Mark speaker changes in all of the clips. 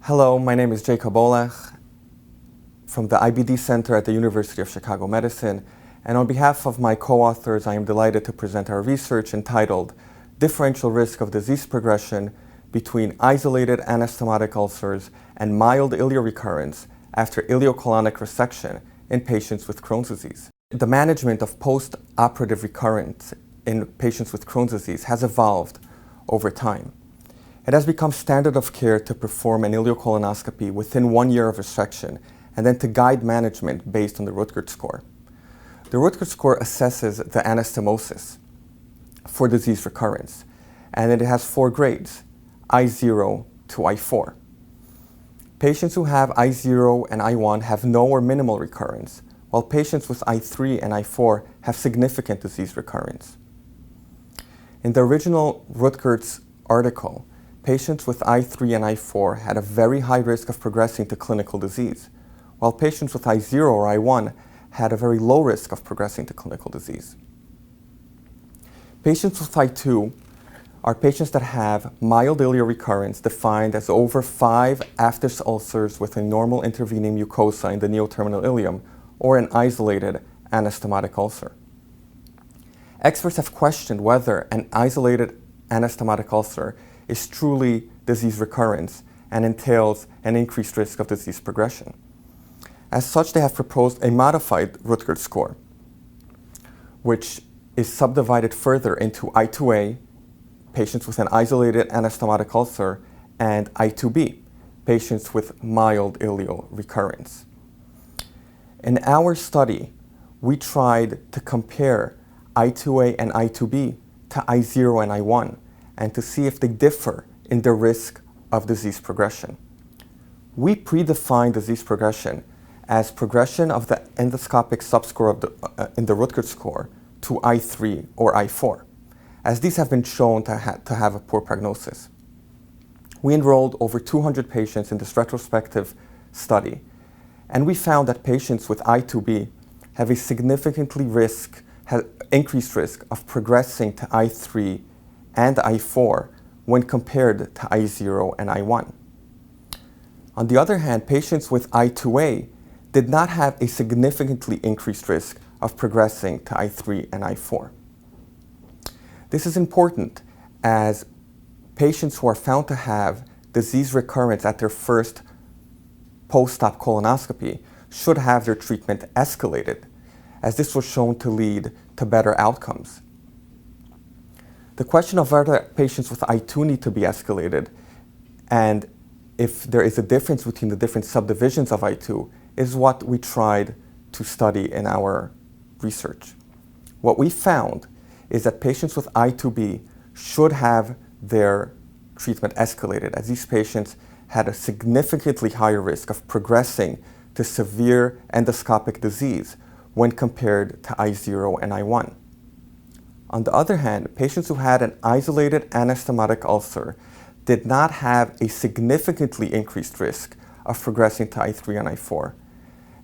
Speaker 1: Hello, my name is Jacob Ollech from the IBD Center at the University of Chicago Medicine, and on behalf of my co-authors, I am delighted to present our research entitled Differential Risk of Disease Progression between Isolated Anastomotic Ulcers and Mild Ileal Recurrence after Ileocolonic resection in patients with Crohn's disease. The management of post-operative recurrence in patients with Crohn's disease has evolved over time. It has become standard of care to perform an ileocolonoscopy within 1 year of resection and then to guide management based on the Rutgers score. The Rutgers score assesses the anastomosis for disease recurrence, and it has 4 grades, I0 to I4. Patients who have I0 and I1 have no or minimal recurrence, while patients with I3 and I4 have significant disease recurrence. In the original Rutgers article, patients with I3 and I4 had a very high risk of progressing to clinical disease, while patients with I0 or I1 had a very low risk of progressing to clinical disease. Patients with I2 are patients that have mild ileal recurrence defined as over 5 aphthous ulcers with a normal intervening mucosa in the neoterminal ileum or an isolated anastomotic ulcer. Experts have questioned whether an isolated anastomotic ulcer is truly disease recurrence and entails an increased risk of disease progression. As such, they have proposed a modified Rutgers score, which is subdivided further into I2A, patients with an isolated anastomotic ulcer, and I2B, patients with mild ileal recurrence. In our study, we tried to compare I2A and I2B to I0 and I1 and to see if they differ in the risk of disease progression. We predefined disease progression as progression of the endoscopic subscore of in the Rutgers score to I3 or I4, as these have been shown to have a poor prognosis. We enrolled over 200 patients in this retrospective study, and we found that patients with I2B have a significantly increased risk of progressing to I3 and I4 when compared to I0 and I1. On the other hand, patients with I2A did not have a significantly increased risk of progressing to I3 and I4. This is important as patients who are found to have disease recurrence at their first post-op colonoscopy should have their treatment escalated, as this was shown to lead to better outcomes. The question of whether patients with I2 need to be escalated and if there is a difference between the different subdivisions of I2 is what we tried to study in our research. What we found is that patients with I2B should have their treatment escalated, as these patients had a significantly higher risk of progressing to severe endoscopic disease when compared to I0 and I1. On the other hand, patients who had an isolated anastomotic ulcer did not have a significantly increased risk of progressing to I3 and I4.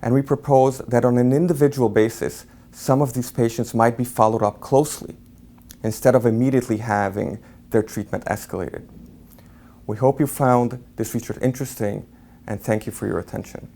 Speaker 1: And we propose that on an individual basis, some of these patients might be followed up closely instead of immediately having their treatment escalated. We hope you found this research interesting, and thank you for your attention.